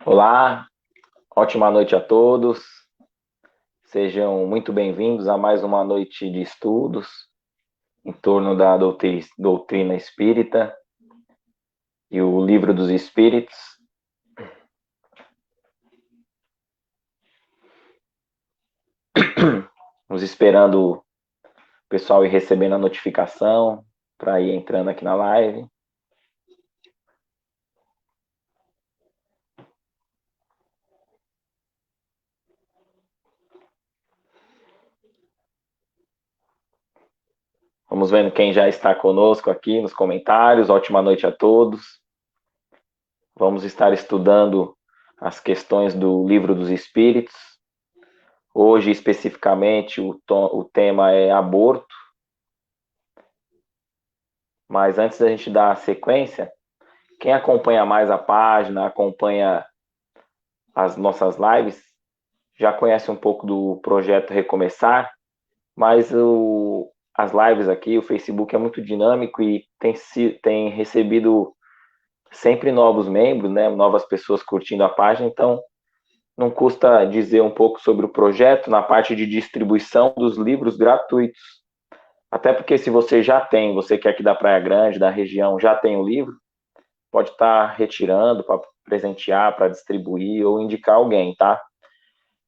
Olá, ótima noite a todos. Sejam muito bem-vindos a mais uma noite de estudos em torno da doutrina espírita e o Livro dos Espíritos. Nos esperando o pessoal ir recebendo a notificação para ir entrando aqui na live. Vamos vendo quem já está conosco aqui nos comentários. Ótima noite a todos. Vamos estar estudando as questões do Livro dos Espíritos. Hoje, especificamente, o tema é aborto. Mas antes da gente dar a sequência, quem acompanha mais a página, acompanha as nossas lives, já conhece um pouco do projeto Recomeçar, mas as lives aqui, o Facebook é muito dinâmico e tem recebido sempre novos membros, né, novas pessoas curtindo a página, então não custa dizer um pouco sobre o projeto na parte de distribuição dos livros gratuitos. Até porque se você já tem, você que é aqui da Praia Grande, da região, já tem o livro, pode estar retirando para presentear, para distribuir ou indicar alguém, tá?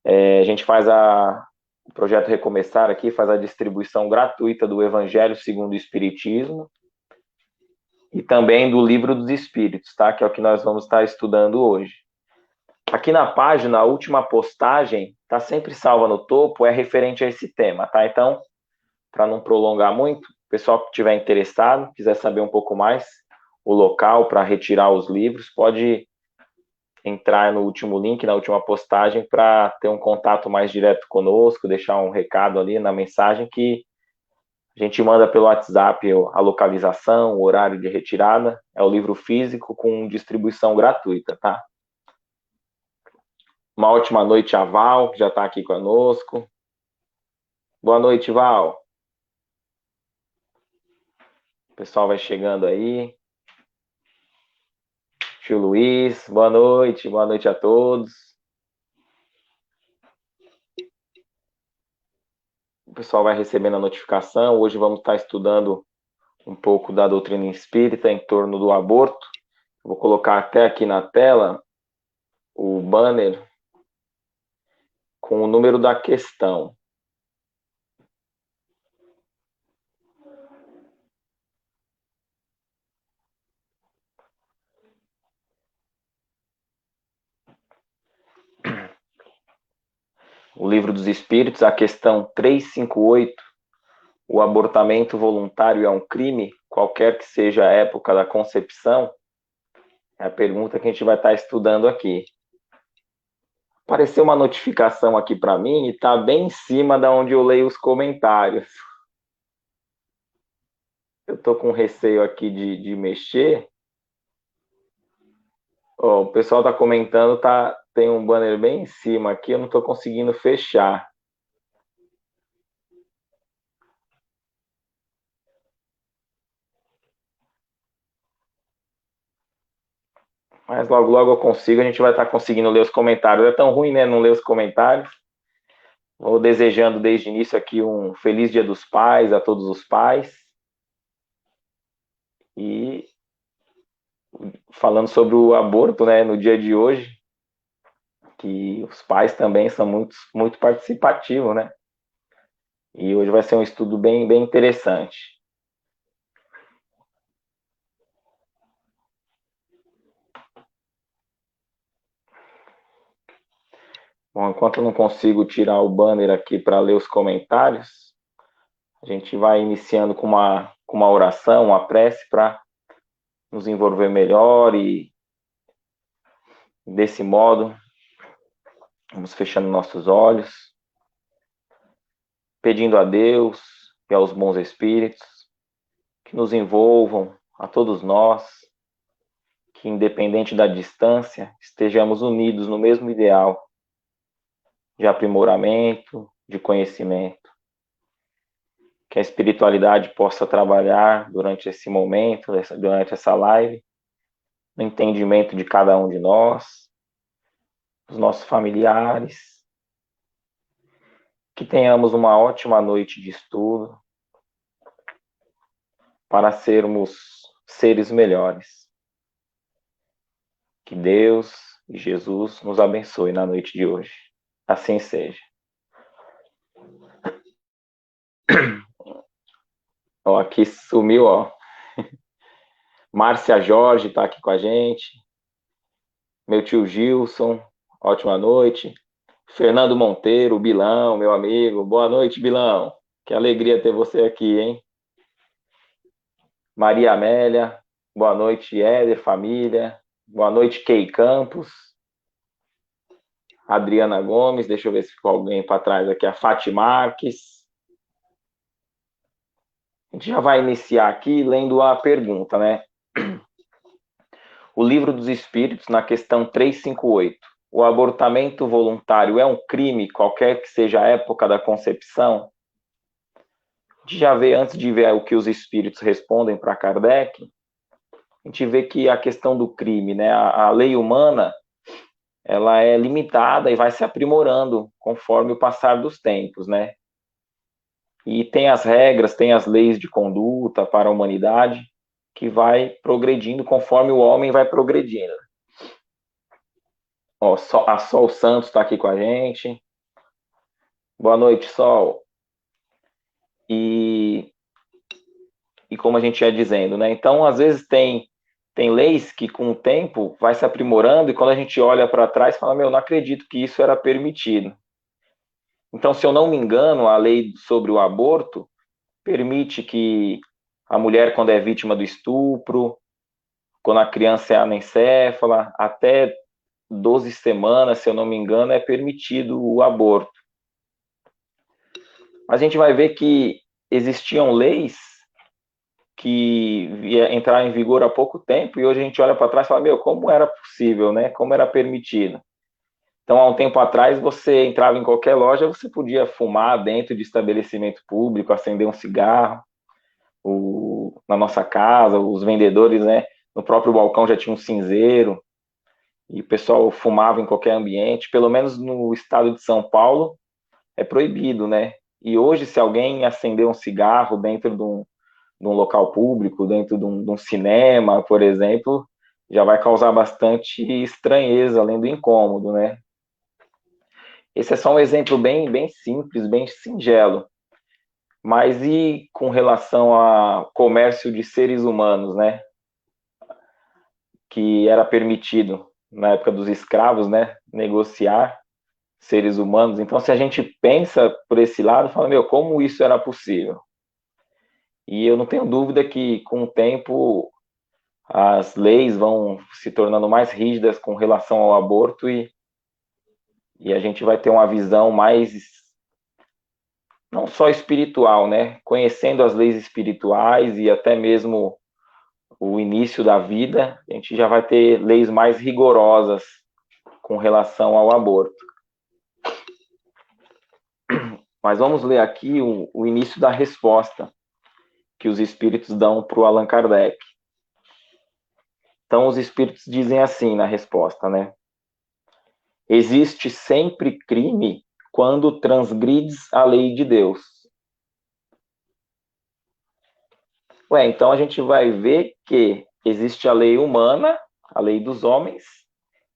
A gente faz o projeto Recomeçar aqui, faz a distribuição gratuita do Evangelho segundo o Espiritismo e também do Livro dos Espíritos, tá? Que é o que nós vamos estar estudando hoje. Aqui na página, a última postagem está sempre salva no topo, é referente a esse tema, tá? Então, para não prolongar muito, o pessoal que estiver interessado, quiser saber um pouco mais, o local para retirar os livros, pode entrar no último link, na última postagem, para ter um contato mais direto conosco, deixar um recado ali na mensagem que a gente manda pelo WhatsApp a localização, o horário de retirada. É o livro físico com distribuição gratuita, tá? Uma ótima noite a Val, que já está aqui conosco. Boa noite, Val. O pessoal vai chegando aí. Tio Luiz, boa noite a todos. O pessoal vai recebendo a notificação. Hoje vamos estar estudando um pouco da doutrina espírita em torno do aborto. Vou colocar até aqui na tela o banner com o número da questão. O Livro dos Espíritos, a questão 358, o abortamento voluntário é um crime, qualquer que seja a época da concepção, é a pergunta que a gente vai estar estudando aqui. Apareceu uma notificação aqui para mim e está bem em cima da onde eu leio os comentários. Eu estou com receio aqui de mexer. Oh, o pessoal está comentando, tem um banner bem em cima aqui, eu não estou conseguindo fechar. Mas logo, logo eu consigo, a gente vai estar conseguindo ler os comentários. É tão ruim, né, não ler os comentários. Vou desejando desde o início aqui um feliz Dia dos Pais a todos os pais. E falando sobre o aborto, né, no dia de hoje, que os pais também são muito participativos, né? E hoje vai ser um estudo bem interessante. Bom, enquanto eu não consigo tirar o banner aqui para ler os comentários, a gente vai iniciando com uma oração, uma prece para nos envolver melhor e desse modo vamos fechando nossos olhos, pedindo a Deus e aos bons espíritos que nos envolvam, a todos nós, que independente da distância, estejamos unidos no mesmo ideal de aprimoramento, de conhecimento. Que a espiritualidade possa trabalhar durante esse momento, durante essa live, no entendimento de cada um de nós, os nossos familiares, que tenhamos uma ótima noite de estudo para sermos seres melhores. Que Deus e Jesus nos abençoe na noite de hoje. Assim seja. Ó, aqui sumiu, ó. Márcia Jorge está aqui com a gente. Meu tio Gilson, ótima noite. Fernando Monteiro, Bilão, meu amigo. Boa noite, Bilão. Que alegria ter você aqui, hein? Maria Amélia, boa noite, Éder, família. Boa noite, Kei Campos. Adriana Gomes, deixa eu ver se ficou alguém para trás aqui. A Fátima Marques. A gente já vai iniciar aqui lendo a pergunta, né? O Livro dos Espíritos, na questão 358. O abortamento voluntário é um crime, qualquer que seja a época da concepção? A gente já vê, antes de ver o que os espíritos respondem para Kardec, a gente vê que a questão do crime, né, a lei humana, ela é limitada e vai se aprimorando conforme o passar dos tempos, né? E tem as regras, tem as leis de conduta para a humanidade que vai progredindo conforme o homem vai progredindo. Ó, a Sol Santos está aqui com a gente. Boa noite, Sol. E como a gente ia dizendo, né? Então, às vezes tem leis que com o tempo vai se aprimorando e quando a gente olha para trás fala, meu, não acredito que isso era permitido. Então, se eu não me engano, a lei sobre o aborto permite que a mulher, quando é vítima do estupro, quando a criança é anencéfala, até 12 semanas, se eu não me engano, é permitido o aborto. Mas a gente vai ver que existiam leis que entraram em vigor há pouco tempo e hoje a gente olha para trás e fala, meu, como era possível, né? Como era permitido? Então, há um tempo atrás, você entrava em qualquer loja, você podia fumar dentro de estabelecimento público, acender um cigarro, na nossa casa, os vendedores, né? No próprio balcão já tinha um cinzeiro, e o pessoal fumava em qualquer ambiente, pelo menos no estado de São Paulo, é proibido, né? E hoje, se alguém acender um cigarro dentro de um local público, dentro de um cinema, por exemplo, já vai causar bastante estranheza, além do incômodo, né? Esse é só um exemplo bem, bem simples, bem singelo. Mas e com relação ao comércio de seres humanos, né? Que era permitido na época dos escravos, né? Negociar seres humanos. Então, se a gente pensa por esse lado, fala, meu, como isso era possível? E eu não tenho dúvida que, com o tempo, as leis vão se tornando mais rígidas com relação ao aborto e a gente vai ter uma visão mais, não só espiritual, né? Conhecendo as leis espirituais e até mesmo o início da vida, a gente já vai ter leis mais rigorosas com relação ao aborto. Mas vamos ler aqui o início da resposta que os espíritos dão para o Allan Kardec. Então, os espíritos dizem assim na resposta, né? Existe sempre crime quando transgrides a lei de Deus. Ué, então a gente vai ver que existe a lei humana, a lei dos homens,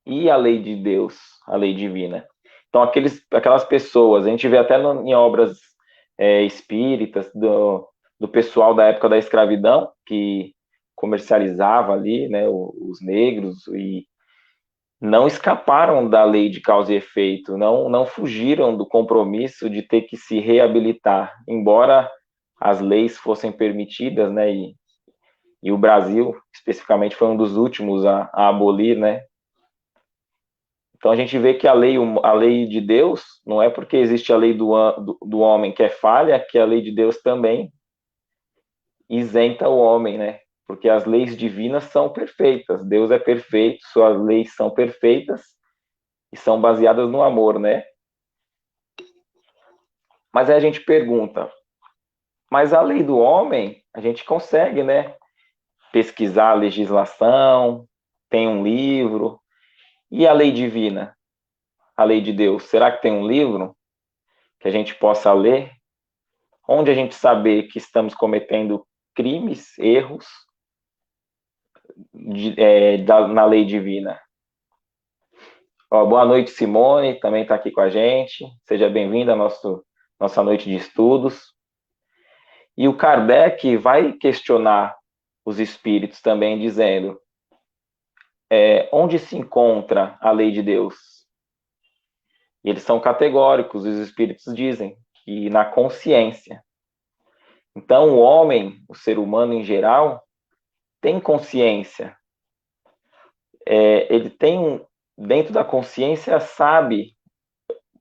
e a lei de Deus, a lei divina. Então, aquelas pessoas, a gente vê até em obras espíritas do pessoal da época da escravidão, que comercializava ali, né, os negros, e não escaparam da lei de causa e efeito, não fugiram do compromisso de ter que se reabilitar, embora as leis fossem permitidas, né, e o Brasil, especificamente, foi um dos últimos a abolir, né. Então a gente vê que a lei de Deus não é porque existe a lei do homem que é falha, que a lei de Deus também isenta o homem, né? Porque as leis divinas são perfeitas, Deus é perfeito, suas leis são perfeitas e são baseadas no amor, né? Mas aí a gente pergunta, mas a lei do homem, a gente consegue, né? Pesquisar a legislação, tem um livro, e a lei divina? a lei de Deus? Será que tem um livro que a gente possa ler, onde a gente saber que estamos cometendo crimes, erros na lei divina? Ó, boa noite, Simone, também está aqui com a gente. Seja bem-vinda à nossa noite de estudos. E o Kardec vai questionar os espíritos também, dizendo onde se encontra a lei de Deus? E eles são categóricos, os espíritos dizem que na consciência. Então, o homem, o ser humano em geral, tem consciência. Ele tem, dentro da consciência, sabe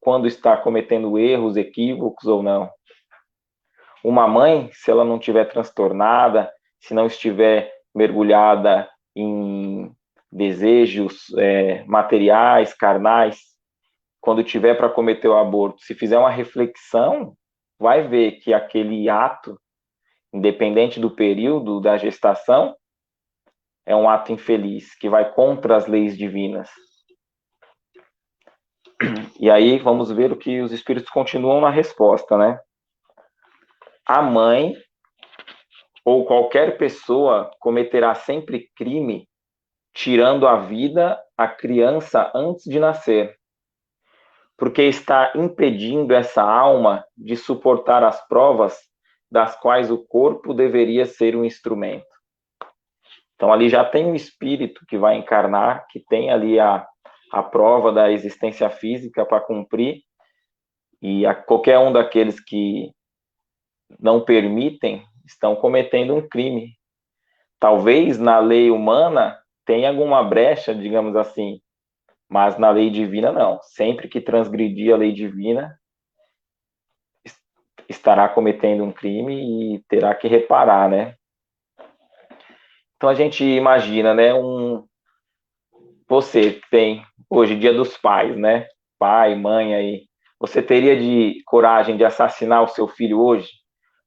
quando está cometendo erros, equívocos ou não. Uma mãe, se ela não estiver transtornada, se não estiver mergulhada em desejos materiais, carnais, quando tiver para cometer o aborto, se fizer uma reflexão, vai ver que aquele ato, independente do período da gestação, é um ato infeliz, que vai contra as leis divinas. E aí vamos ver o que os espíritos continuam na resposta, né? A mãe ou qualquer pessoa cometerá sempre crime tirando a vida à criança antes de nascer, porque está impedindo essa alma de suportar as provas das quais o corpo deveria ser um instrumento. Então ali já tem um espírito que vai encarnar, que tem ali a prova da existência física para cumprir, e qualquer um daqueles que não permitem estão cometendo um crime. Talvez na lei humana tenha alguma brecha, digamos assim, mas na lei divina não. Sempre que transgredir a lei divina, estará cometendo um crime e terá que reparar, né? Então a gente imagina, né? Você tem hoje Dia dos Pais, né? Pai, mãe aí. Você teria de coragem de assassinar o seu filho hoje?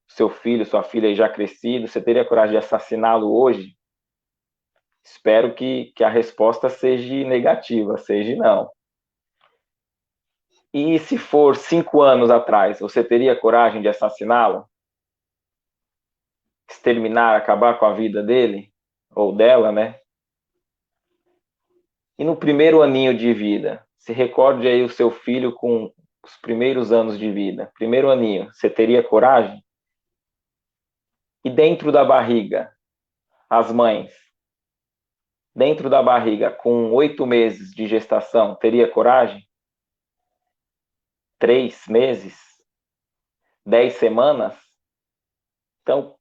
Seu filho, sua filha aí já crescido, você teria coragem de assassiná-lo hoje? Espero que a resposta seja negativa, seja não. E se for 5 anos atrás, você teria coragem de assassiná-lo? Exterminar, acabar com a vida dele? Ou dela, né? E no primeiro aninho de vida, se recorde aí o seu filho com os primeiros anos de vida. Primeiro aninho, você teria coragem? E dentro da barriga, as mães, dentro da barriga, com 8 meses de gestação, teria coragem? 3 meses? 10 semanas? Então,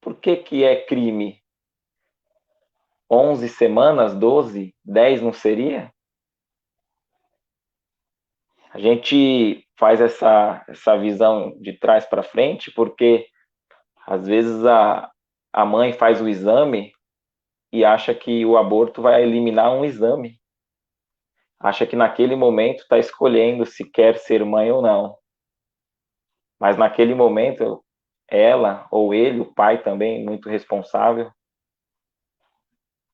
por que é crime? 11 semanas, 12, 10 não seria? A gente faz essa visão de trás para frente porque às vezes a mãe faz o exame e acha que o aborto vai eliminar um exame. Acha que naquele momento está escolhendo se quer ser mãe ou não. Mas naquele momento, ela ou ele, o pai também, muito responsável,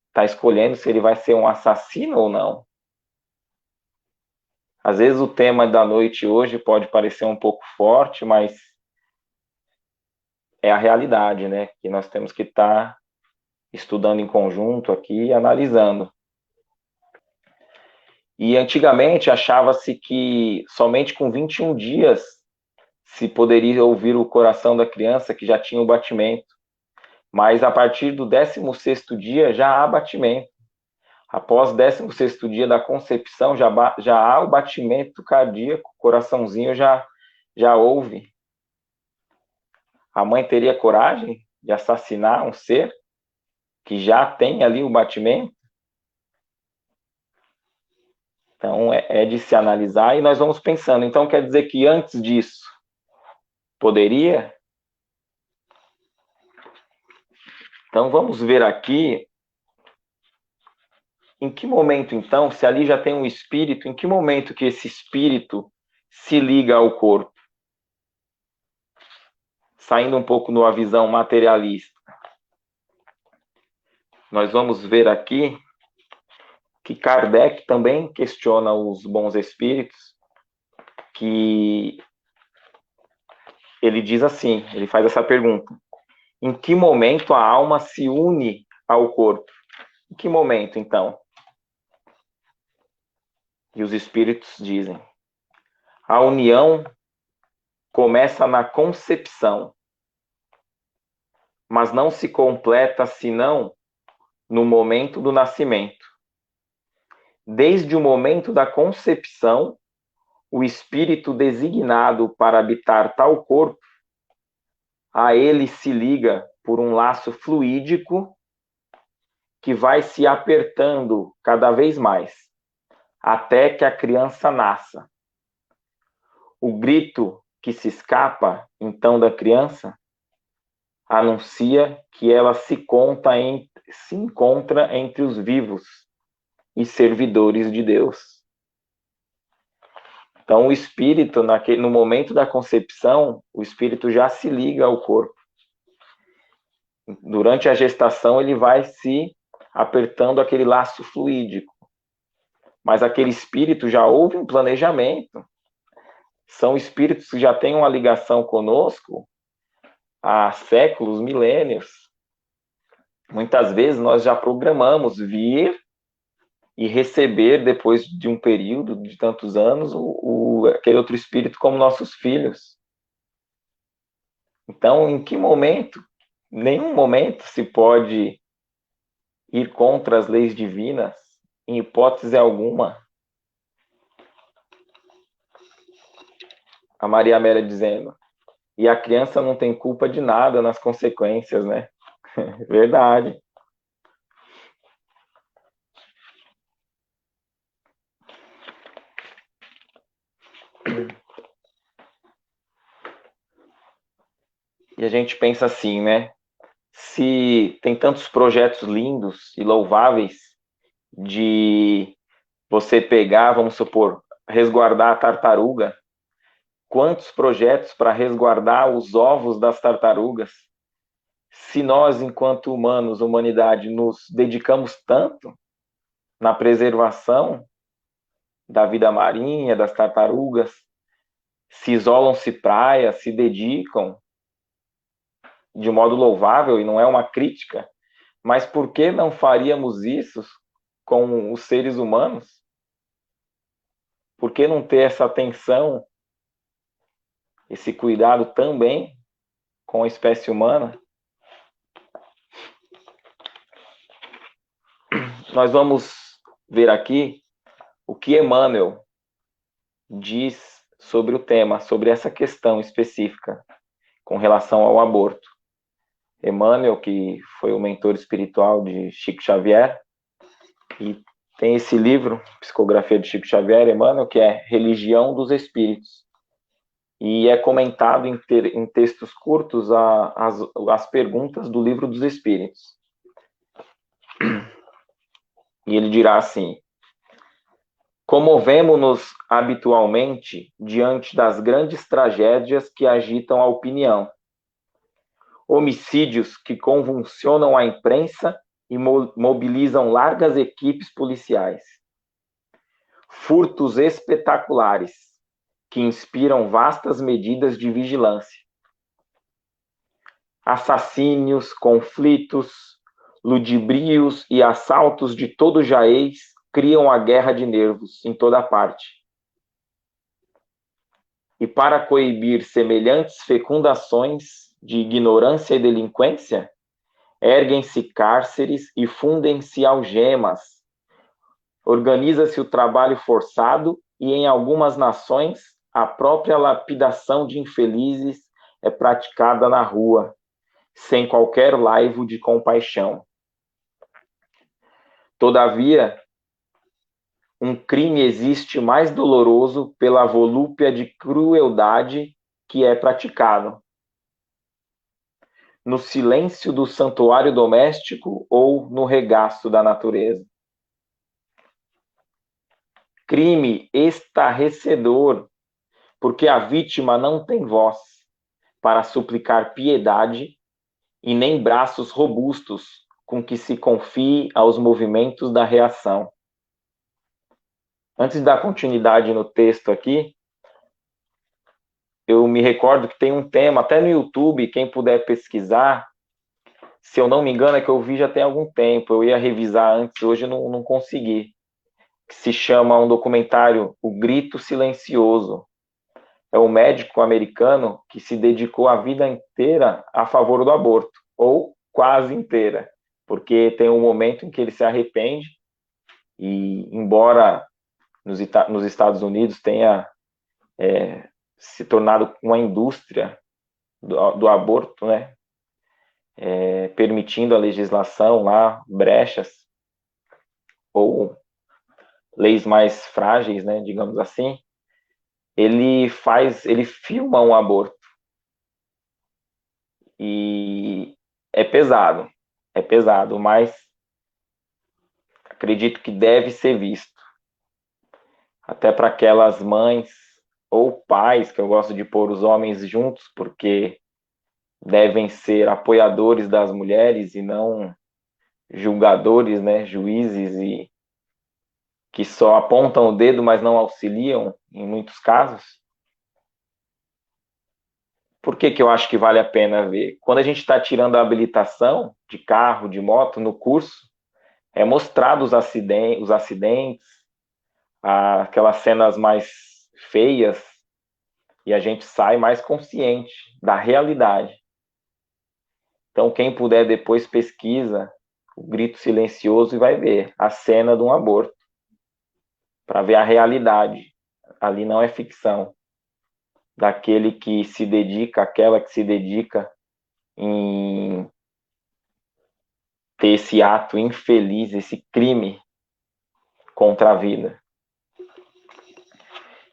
está escolhendo se ele vai ser um assassino ou não. Às vezes o tema da noite hoje pode parecer um pouco forte, mas é a realidade, né? Que nós temos que estar estudando em conjunto aqui e analisando. E antigamente achava-se que somente com 21 dias se poderia ouvir o coração da criança que já tinha o batimento. Mas a partir do 16º dia já há batimento. Após o 16º dia da concepção já há o batimento cardíaco, o coraçãozinho já ouve. A mãe teria coragem de assassinar um ser que já tem ali o batimento? Então, é de se analisar e nós vamos pensando. Então, quer dizer que antes disso, poderia? Então, vamos ver aqui em que momento, então, se ali já tem um espírito, em que momento que esse espírito se liga ao corpo? Saindo um pouco numa visão materialista. Nós vamos ver aqui que Kardec também questiona os bons espíritos, que ele diz assim, ele faz essa pergunta: em que momento a alma se une ao corpo? Em que momento, então? E os espíritos dizem: a união começa na concepção, mas não se completa senão no momento do nascimento. Desde o momento da concepção, o espírito designado para habitar tal corpo, a ele se liga por um laço fluídico que vai se apertando cada vez mais, até que a criança nasça. O grito que se escapa, então, da criança, anuncia que ela se encontra entre os vivos e servidores de Deus. Então, o espírito, no momento da concepção, o espírito já se liga ao corpo. Durante a gestação, ele vai se apertando aquele laço fluídico. Mas aquele espírito já houve um planejamento. São espíritos que já têm uma ligação conosco há séculos, milênios. Muitas vezes nós já programamos vir e receber, depois de um período de tantos anos, aquele outro espírito como nossos filhos. Então, em que momento? Nenhum momento se pode ir contra as leis divinas, em hipótese alguma. A Maria Amélia dizendo: e a criança não tem culpa de nada nas consequências, né? Verdade. E a gente pensa assim, né? Se tem tantos projetos lindos e louváveis de você pegar, vamos supor, resguardar a tartaruga, quantos projetos para resguardar os ovos das tartarugas? Se nós, enquanto humanos, humanidade, nos dedicamos tanto na preservação da vida marinha, das tartarugas, se isolam-se praias, se dedicam de modo louvável, e não é uma crítica, mas por que não faríamos isso com os seres humanos? Por que não ter essa atenção, esse cuidado também com a espécie humana? Nós vamos ver aqui o que Emmanuel diz sobre o tema, sobre essa questão específica com relação ao aborto. Emmanuel, que foi o mentor espiritual de Chico Xavier, e tem esse livro, Psicografia de Chico Xavier, Emmanuel, que é Religião dos Espíritos. E é comentado em textos curtos as perguntas do Livro dos Espíritos. E ele dirá assim: comovemo-nos habitualmente diante das grandes tragédias que agitam a opinião, homicídios que convulsionam a imprensa e mobilizam largas equipes policiais, furtos espetaculares que inspiram vastas medidas de vigilância, assassínios, conflitos, ludibrios e assaltos de todo jaez criam a guerra de nervos em toda parte. E para coibir semelhantes fecundações de ignorância e delinquência, erguem-se cárceres e fundem-se algemas. Organiza-se o trabalho forçado e, em algumas nações, a própria lapidação de infelizes é praticada na rua, sem qualquer laivo de compaixão. Todavia, um crime existe mais doloroso pela volúpia de crueldade que é praticado. No silêncio do santuário doméstico ou no regaço da natureza. Crime estarrecedor, porque a vítima não tem voz para suplicar piedade e nem braços robustos com que se confie aos movimentos da reação. Antes de dar continuidade no texto aqui, eu me recordo que tem um tema, até no YouTube, quem puder pesquisar, se eu não me engano, é que eu vi já tem algum tempo, eu ia revisar antes, hoje eu não consegui, que se chama um documentário O Grito Silencioso. É um médico americano que se dedicou a vida inteira a favor do aborto, ou quase inteira, porque tem um momento em que ele se arrepende e, embora nos Estados Unidos tenha se tornado uma indústria do aborto, né, permitindo a legislação lá, brechas, ou leis mais frágeis, né, digamos assim, ele filma um aborto e é pesado, mas acredito que deve ser visto, até para aquelas mães ou pais, que eu gosto de pôr os homens juntos, porque devem ser apoiadores das mulheres e não julgadores, né, juízes e que só apontam o dedo, mas não auxiliam em muitos casos. Por que eu acho que vale a pena ver? Quando a gente está tirando a habilitação de carro, de moto, no curso, é mostrado os acidentes, aquelas cenas mais feias, e a gente sai mais consciente da realidade. Então, quem puder depois pesquisa o grito silencioso e vai ver a cena de um aborto, para ver a realidade. Ali não é ficção. Daquele que se dedica, aquela que se dedica em ter esse ato infeliz, esse crime contra a vida.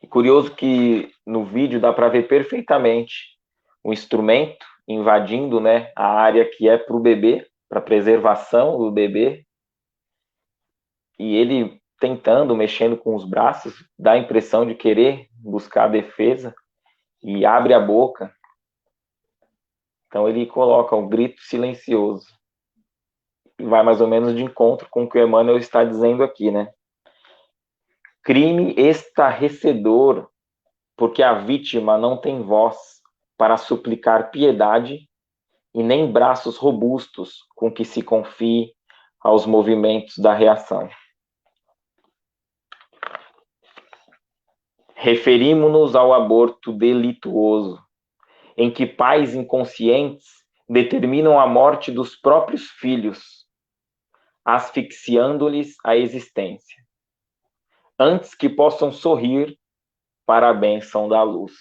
E curioso que no vídeo dá para ver perfeitamente o instrumento invadindo, né, a área que é para o bebê, para preservação do bebê, e ele tentando, mexendo com os braços, dá a impressão de querer buscar a defesa e abre a boca. Então ele coloca um grito silencioso. E vai mais ou menos de encontro com o que o Emmanuel está dizendo aqui, né? Crime estarrecedor, porque a vítima não tem voz para suplicar piedade e nem braços robustos com que se confie aos movimentos da reação. Referimos-nos ao aborto delituoso, em que pais inconscientes determinam a morte dos próprios filhos, asfixiando-lhes a existência, antes que possam sorrir para a bênção da luz.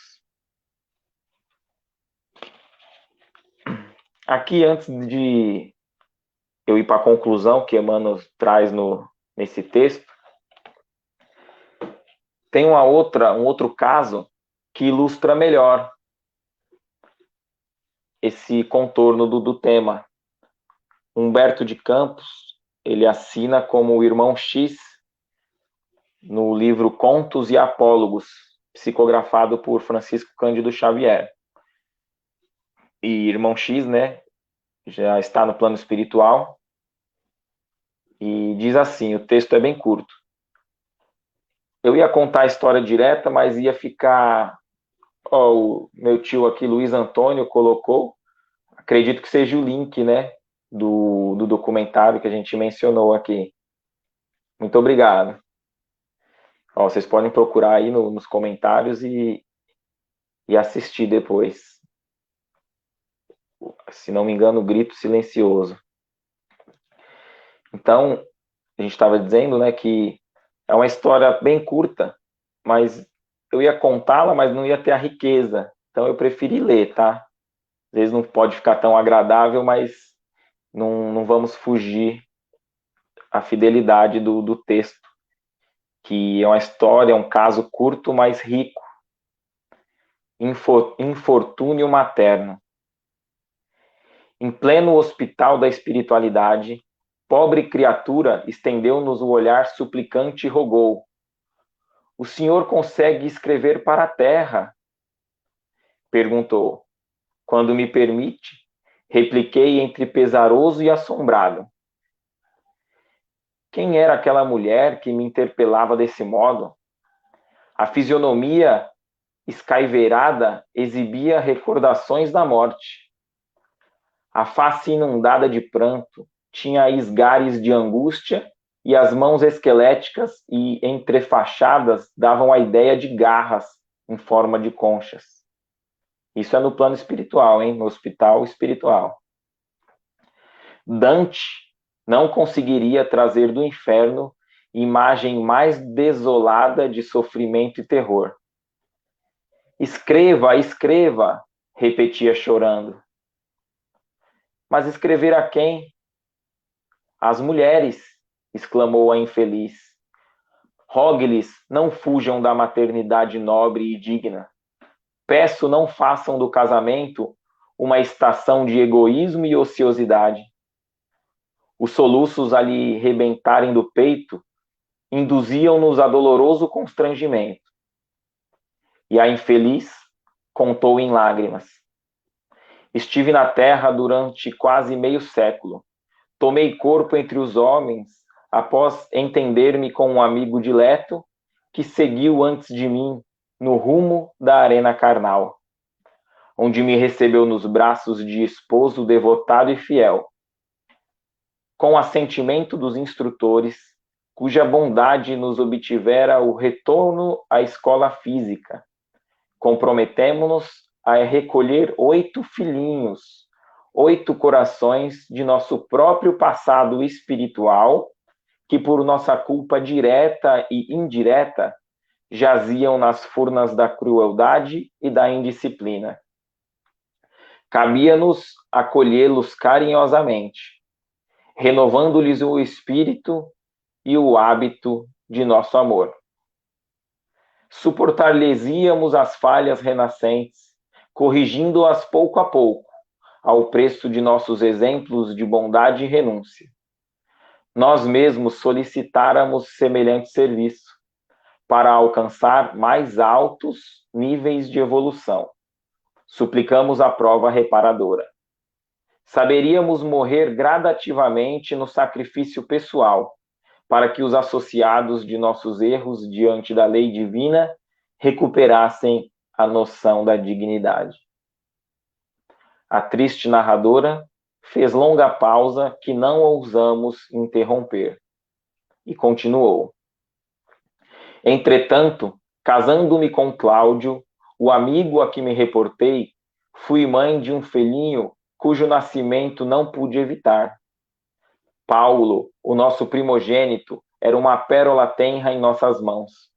Aqui, antes de eu ir para a conclusão que Emmanuel traz nesse texto, tem um outro caso que ilustra melhor esse contorno do tema. Humberto de Campos, ele assina como o irmão X no livro Contos e Apólogos, psicografado por Francisco Cândido Xavier. E irmão X, né, já está no plano espiritual, e diz assim, o texto é bem curto. Eu ia contar a história direta, mas ia ficar... Ó, o meu tio aqui, Luiz Antônio, colocou, acredito que seja o link, né, do documentário que a gente mencionou aqui. Muito obrigado. Ó, vocês podem procurar aí nos comentários e assistir depois. Se não me engano, o Grito Silencioso. Então, a gente estava dizendo, né, que é uma história bem curta, mas eu ia contá-la, mas não ia ter a riqueza. Então eu preferi ler, tá? Às vezes não pode ficar tão agradável, mas não vamos fugir à fidelidade do texto, que é uma história, é um caso curto, mas rico. Infortúnio materno. Em pleno hospital da espiritualidade, pobre criatura estendeu-nos o olhar suplicante e rogou: O senhor consegue escrever para a terra? Perguntou. Quando me permite, repliquei entre pesaroso e assombrado. Quem era aquela mulher que me interpelava desse modo? A fisionomia escaiveirada exibia recordações da morte. A face inundada de pranto tinha esgares de angústia e as mãos esqueléticas e entrefachadas davam a ideia de garras em forma de conchas. Isso é no plano espiritual, hein? No hospital espiritual. Dante não conseguiria trazer do inferno imagem mais desolada de sofrimento e terror. Escreva, escreva, repetia chorando. Mas escrever a quem? Às mulheres, exclamou a infeliz. Rogue-lhes, não fujam da maternidade nobre e digna. Peço, não façam do casamento uma estação de egoísmo e ociosidade. Os soluços a lhe rebentarem do peito induziam-nos a doloroso constrangimento. E a infeliz contou em lágrimas. Estive na terra durante quase meio século. Tomei corpo entre os homens após entender-me com um amigo dileto que seguiu antes de mim no rumo da arena carnal, onde me recebeu nos braços de esposo devotado e fiel, com assentimento dos instrutores, cuja bondade nos obtivera o retorno à escola física. Comprometemo-nos a recolher 8 filhinhos, 8 corações de nosso próprio passado espiritual, que por nossa culpa direta e indireta jaziam nas furnas da crueldade e da indisciplina. Cabia-nos acolhê-los carinhosamente, renovando-lhes o espírito e o hábito de nosso amor. Suportar-lhes-íamos as falhas renascentes, corrigindo-as pouco a pouco, ao preço de nossos exemplos de bondade e renúncia. Nós mesmos solicitáramos semelhante serviço, para alcançar mais altos níveis de evolução. Suplicamos a prova reparadora. Saberíamos morrer gradativamente no sacrifício pessoal, para que os associados de nossos erros diante da lei divina recuperassem a noção da dignidade. A triste narradora fez longa pausa que não ousamos interromper e continuou. Entretanto, casando-me com Cláudio, o amigo a que me reportei, fui mãe de um filhinho cujo nascimento não pude evitar. Paulo, o nosso primogênito, era uma pérola tenra em nossas mãos.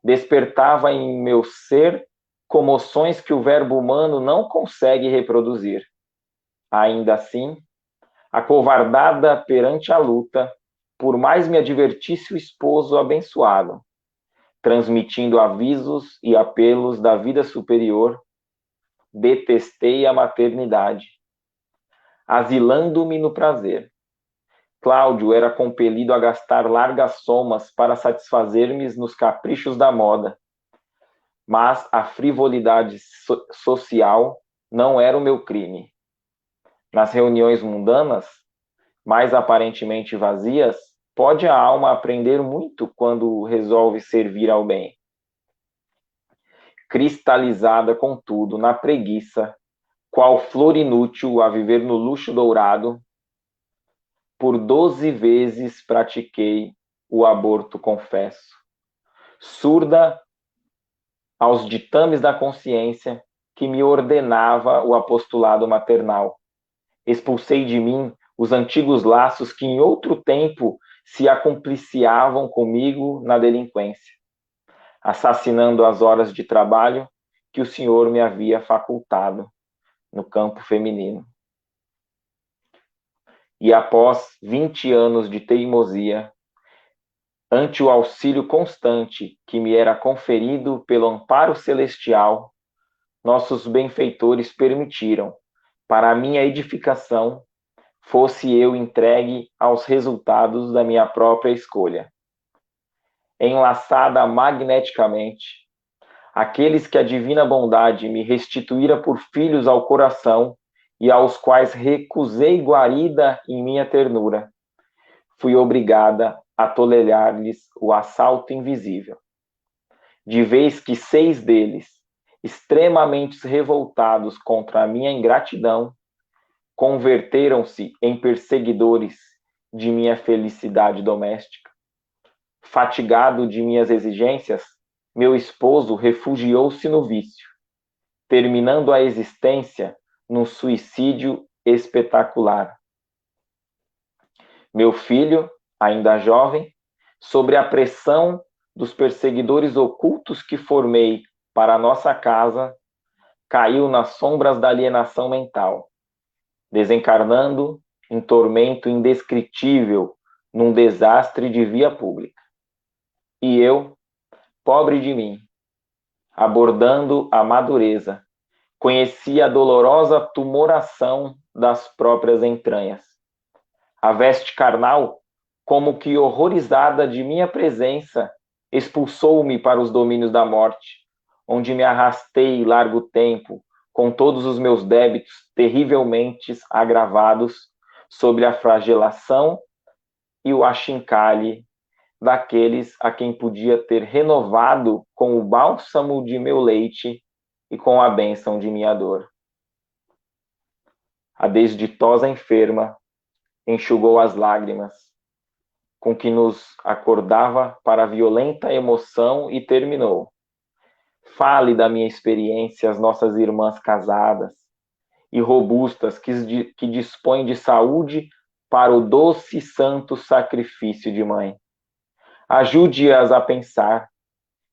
Despertava em meu ser comoções que o verbo humano não consegue reproduzir. Ainda assim, acovardada perante a luta, por mais me advertisse o esposo abençoado, transmitindo avisos e apelos da vida superior, detestei a maternidade, asilando-me no prazer. Cláudio era compelido a gastar largas somas para satisfazer-me nos caprichos da moda, mas a frivolidade social não era o meu crime. Nas reuniões mundanas, mais aparentemente vazias, pode a alma aprender muito quando resolve servir ao bem. Cristalizada, contudo, na preguiça, qual flor inútil a viver no luxo dourado, por 12 vezes pratiquei o aborto, confesso. Surda aos ditames da consciência que me ordenava o apostolado maternal. Expulsei de mim os antigos laços que em outro tempo se acompliciavam comigo na delinquência, assassinando as horas de trabalho que o Senhor me havia facultado no campo feminino. E após 20 anos de teimosia, ante o auxílio constante que me era conferido pelo amparo celestial, nossos benfeitores permitiram, para a minha edificação, fosse eu entregue aos resultados da minha própria escolha. Enlaçada magneticamente, aqueles que a divina bondade me restituíra por filhos ao coração e aos quais recusei guarida em minha ternura, fui obrigada a tolerar-lhes o assalto invisível. De vez que 6 deles, extremamente revoltados contra a minha ingratidão, converteram-se em perseguidores de minha felicidade doméstica. Fatigado de minhas exigências, meu esposo refugiou-se no vício, terminando a existência num suicídio espetacular. Meu filho, ainda jovem, sob a pressão dos perseguidores ocultos que formei para a nossa casa, caiu nas sombras da alienação mental, desencarnando em tormento indescritível num desastre de via pública. E eu, pobre de mim, abordando a madureza, conheci a dolorosa tumoração das próprias entranhas. A veste carnal, como que horrorizada de minha presença, expulsou-me para os domínios da morte, onde me arrastei largo tempo, com todos os meus débitos terrivelmente agravados, sob a flagelação e o achincalhe daqueles a quem podia ter renovado com o bálsamo de meu leite e com a bênção de minha dor. A desditosa enferma enxugou as lágrimas com que nos acordava para a violenta emoção e terminou. Fale da minha experiência às nossas irmãs casadas e robustas que dispõem de saúde para o doce e santo sacrifício de mãe. Ajude-as a pensar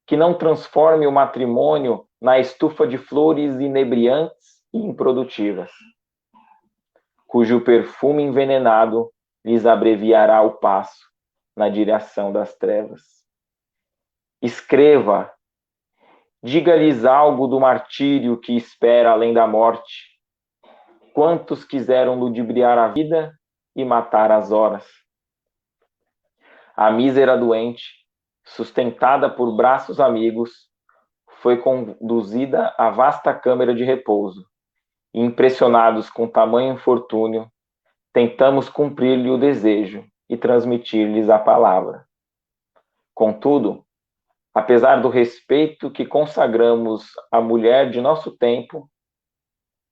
que não transforme o matrimônio na estufa de flores inebriantes e improdutivas, cujo perfume envenenado lhes abreviará o passo na direção das trevas. Escreva, diga-lhes algo do martírio que espera além da morte. Quantos quiseram ludibriar a vida e matar as horas? A mísera doente, sustentada por braços amigos, foi conduzida à vasta câmara de repouso. E, impressionados com tamanho infortúnio, tentamos cumprir-lhe o desejo e transmitir-lhes a palavra. Contudo, apesar do respeito que consagramos à mulher de nosso tempo,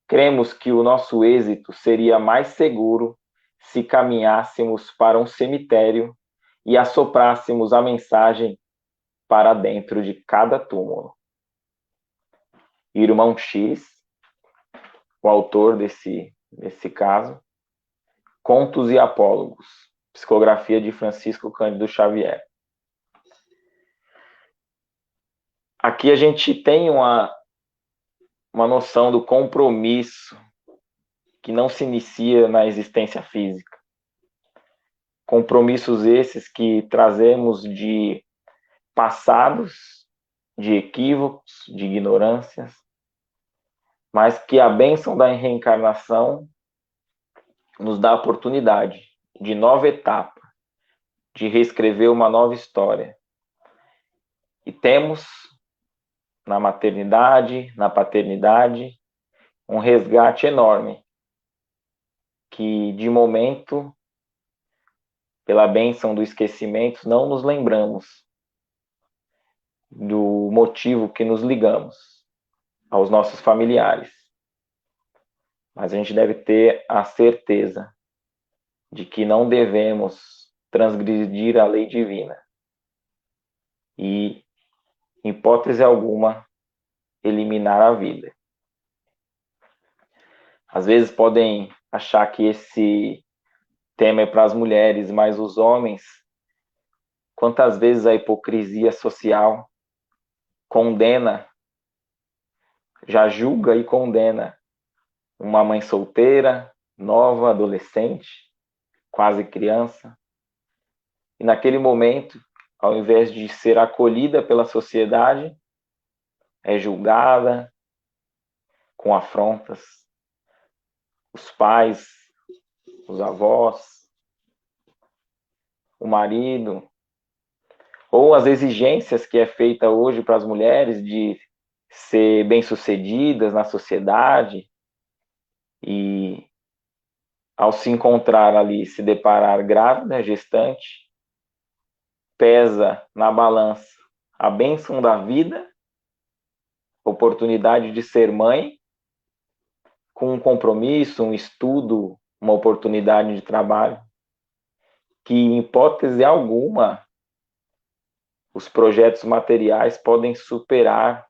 cremos que o nosso êxito seria mais seguro se caminhássemos para um cemitério e assoprássemos a mensagem para dentro de cada túmulo. Irmão X, o autor desse caso, Contos e Apólogos, psicografia de Francisco Cândido Xavier. Aqui a gente tem uma noção do compromisso que não se inicia na existência física. Compromissos esses que trazemos de passados, de equívocos, de ignorâncias, mas que a bênção da reencarnação nos dá a oportunidade de nova etapa, de reescrever uma nova história. E temos na maternidade, na paternidade, um resgate enorme, que de momento, pela bênção do esquecimento, não nos lembramos do motivo que nos ligamos aos nossos familiares. Mas a gente deve ter a certeza de que não devemos transgredir a lei divina e, em hipótese alguma, eliminar a vida. Às vezes podem achar que esse tema é para as mulheres, mas os homens, quantas vezes a hipocrisia social condena, já julga e condena uma mãe solteira, nova, adolescente, quase criança, e naquele momento, ao invés de ser acolhida pela sociedade, é julgada com afrontas. Os pais, os avós, o marido, ou as exigências que é feita hoje para as mulheres de ser bem-sucedidas na sociedade e, ao se encontrar ali, se deparar grávida, gestante, pesa na balança a bênção da vida, oportunidade de ser mãe, com um compromisso, um estudo, uma oportunidade de trabalho, que em hipótese alguma os projetos materiais podem superar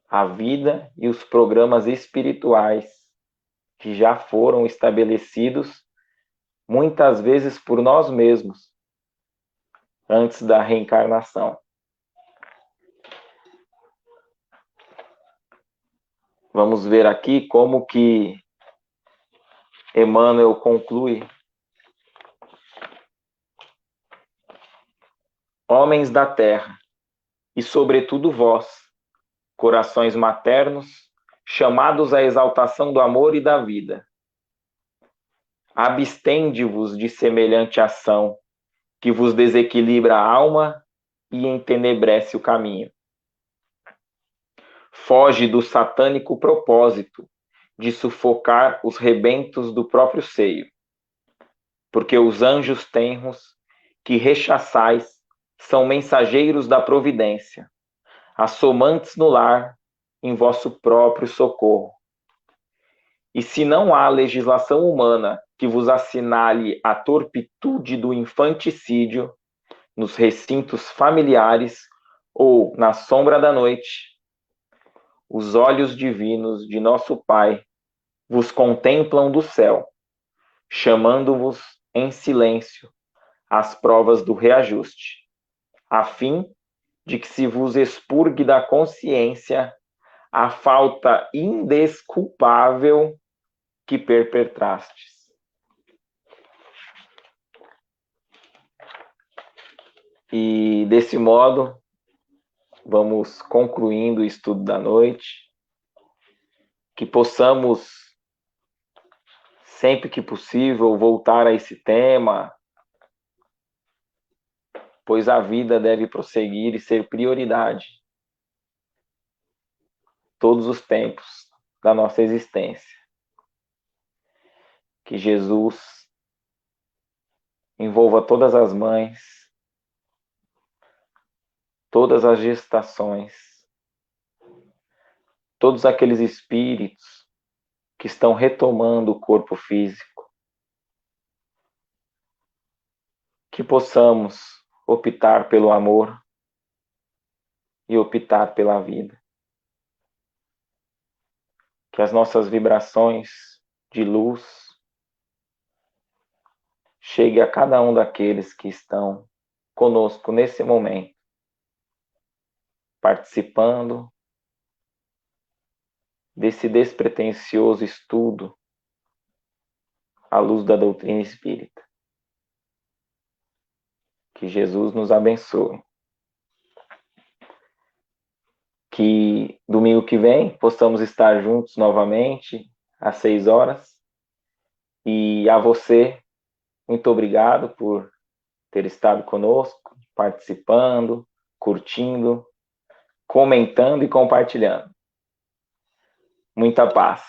a vida e os programas espirituais que já foram estabelecidos muitas vezes por nós mesmos antes da reencarnação. Vamos ver aqui como que Emmanuel conclui. Homens da terra, e sobretudo vós, corações maternos, chamados à exaltação do amor e da vida. Abstende-vos de semelhante ação, que vos desequilibra a alma e entenebrece o caminho. Foge do satânico propósito de sufocar os rebentos do próprio seio, porque os anjos tenros que rechaçais são mensageiros da providência, assomantes no lar em vosso próprio socorro. E se não há legislação humana que vos assinale a torpitude do infanticídio nos recintos familiares ou na sombra da noite, os olhos divinos de nosso Pai vos contemplam do céu, chamando-vos em silêncio às provas do reajuste, a fim de que se vos expurgue da consciência a falta indesculpável que perpetrastes. E desse modo, vamos concluindo o estudo da noite, que possamos, sempre que possível, voltar a esse tema, pois a vida deve prosseguir e ser prioridade todos os tempos da nossa existência. Que Jesus envolva todas as mães, todas as gestações, todos aqueles espíritos que estão retomando o corpo físico, que possamos optar pelo amor e optar pela vida. Que as nossas vibrações de luz cheguem a cada um daqueles que estão conosco nesse momento, participando desse despretensioso estudo à luz da doutrina espírita. Que Jesus nos abençoe. Que domingo que vem possamos estar juntos novamente às 6 horas. E a você, muito obrigado por ter estado conosco, participando, curtindo, comentando e compartilhando. Muita paz.